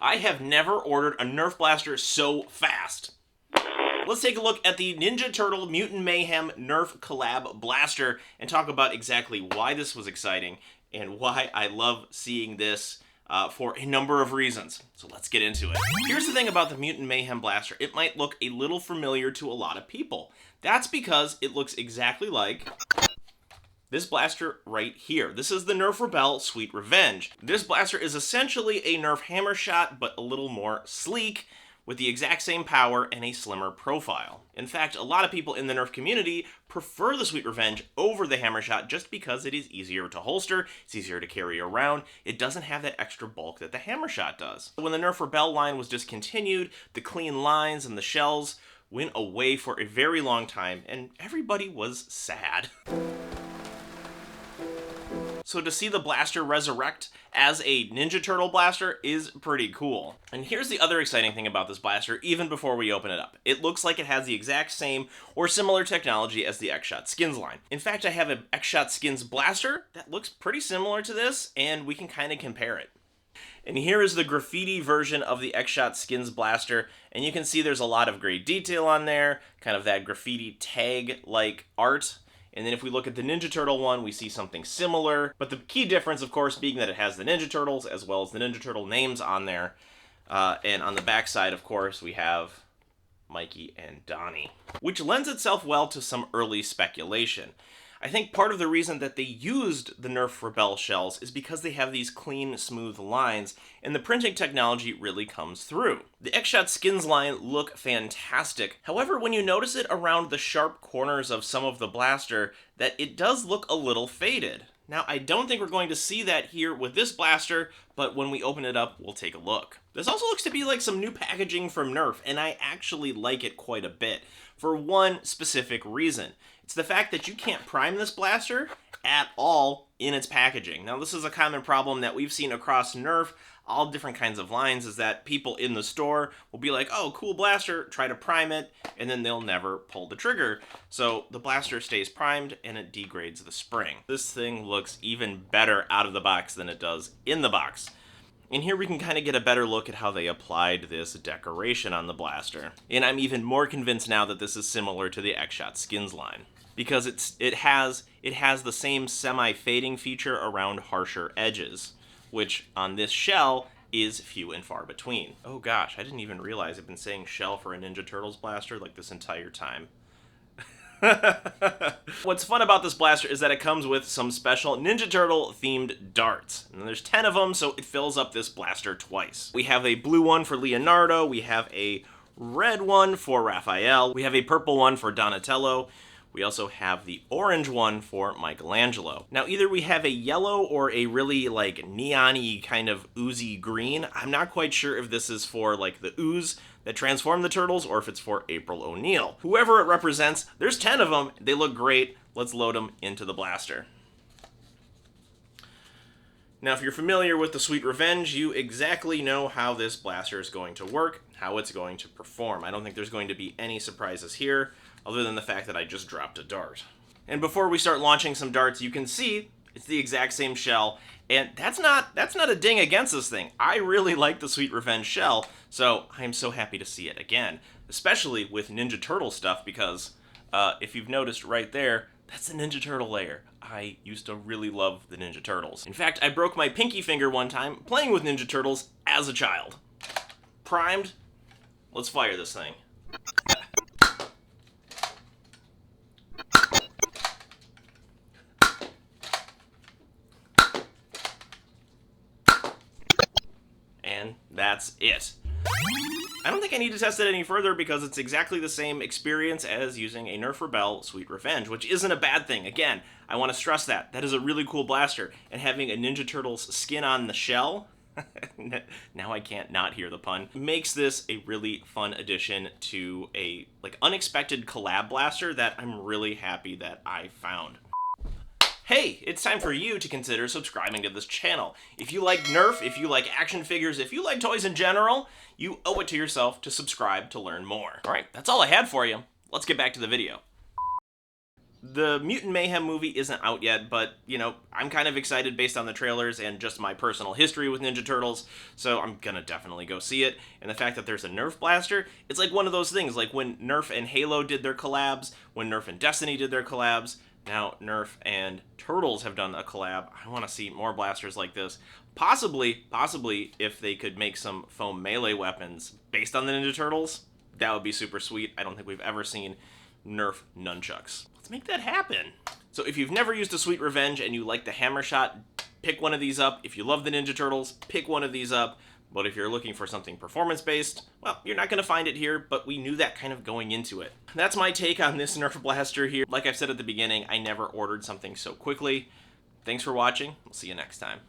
I have never ordered a Nerf blaster so fast. Let's take a look at the Ninja Turtle Mutant Mayhem Nerf Collab Blaster and talk about exactly why this was exciting and why I love seeing this for a number of reasons. So let's get into it. Here's the thing about the Mutant Mayhem Blaster. It might look a little familiar to a lot of people. That's because it looks exactly like this blaster right here. This is the Nerf Rebel Sweet Revenge. This blaster is essentially a Nerf hammer shot, but a little more sleek, with the exact same power and a slimmer profile. In fact, a lot of people in the Nerf community prefer the Sweet Revenge over the hammer shot just because it is easier to holster, it's easier to carry around, it doesn't have that extra bulk that the hammer shot does. When the Nerf Rebel line was discontinued, the clean lines and the shells went away for a very long time, and everybody was sad. So to see the blaster resurrect as a Ninja Turtle blaster is pretty cool. And here's the other exciting thing about this blaster, even before we open it up. It looks like it has the exact same or similar technology as the X-Shot Skins line. In fact, I have an X-Shot Skins blaster that looks pretty similar to this, and we can kind of compare it. And here is the graffiti version of the X-Shot Skins blaster, and you can see there's a lot of great detail on there, kind of that graffiti tag-like art. And then if we look at the Ninja Turtle one, we see something similar. But the key difference, of course, being that it has the Ninja Turtles as well as the Ninja Turtle names on there. And on the backside, of course, we have Mikey and Donnie, which lends itself well to some early speculation. I think part of the reason that they used the Nerf Rebel shells is because they have these clean, smooth lines, and the printing technology really comes through. The X-Shot Skins line look fantastic. However, when you notice it around the sharp corners of some of the blaster, that it does look a little faded. Now, I don't think we're going to see that here with this blaster, but when we open it up, we'll take a look. This also looks to be like some new packaging from Nerf, and I actually like it quite a bit, for one specific reason. It's the fact that you can't prime this blaster at all in its packaging. Now, this is a common problem that we've seen across Nerf, all different kinds of lines, is that people in the store will be like, oh, cool blaster, try to prime it, and then they'll never pull the trigger. So the blaster stays primed and it degrades the spring. This thing looks even better out of the box than it does in the box. And here we can kind of get a better look at how they applied this decoration on the blaster. And I'm even more convinced now that this is similar to the X-Shot Skins line, because it has the same semi-fading feature around harsher edges, which on this shell is few and far between. Oh gosh, I didn't even realize I've been saying shell for a Ninja Turtles blaster like this entire time. What's fun about this blaster is that it comes with some special Ninja Turtle themed darts. And there's 10 of them, so it fills up this blaster twice. We have a blue one for Leonardo, we have a red one for Raphael, we have a purple one for Donatello, we also have the orange one for Michelangelo. Now, either we have a yellow or a really like neon-y kind of oozy green. I'm not quite sure if this is for like the ooze that transform the turtles or if it's for April O'Neil. Whoever it represents, there's 10 of them. They look great. Let's load them into the blaster. Now, if you're familiar with the Sweet Revenge, you exactly know how this blaster is going to work, how it's going to perform. I don't think there's going to be any surprises here, other than the fact that I just dropped a dart. And before we start launching some darts, you can see it's the exact same shell, and that's not a ding against this thing. I really like the Sweet Revenge shell, so I'm so happy to see it again, especially with Ninja Turtle stuff, because if you've noticed right there, that's the Ninja Turtle layer. I used to really love the Ninja Turtles. In fact, I broke my pinky finger one time playing with Ninja Turtles as a child. Primed, let's fire this thing. And that's it. I don't think I need to test it any further because it's exactly the same experience as using a Nerf Rebel Sweet Revenge, which isn't a bad thing. Again, I want to stress that. That is a really cool blaster, and having a Ninja Turtles skin on the shell, now I can't not hear the pun, makes this a really fun addition to a unexpected collab blaster that I'm really happy that I found. Hey, it's time for you to consider subscribing to this channel. If you like Nerf, if you like action figures, if you like toys in general, you owe it to yourself to subscribe to learn more. All right, that's all I had for you. Let's get back to the video. The Mutant Mayhem movie isn't out yet, but, I'm kind of excited based on the trailers and just my personal history with Ninja Turtles, so I'm gonna definitely go see it. And the fact that there's a Nerf blaster, it's like one of those things, like when Nerf and Halo did their collabs, when Nerf and Destiny did their collabs, now Nerf and Turtles have done a collab. I want to see more blasters like this. Possibly, if they could make some foam melee weapons based on the Ninja Turtles, that would be super sweet. I don't think we've ever seen Nerf nunchucks. Let's make that happen. So if you've never used a Sweet Revenge and you like the hammer shot, pick one of these up. If you love the Ninja Turtles, pick one of these up. But if you're looking for something performance-based, well, you're not going to find it here, but we knew that kind of going into it. That's my take on this Nerf blaster here. Like I've said at the beginning, I never ordered something so quickly. Thanks for watching. We'll see you next time.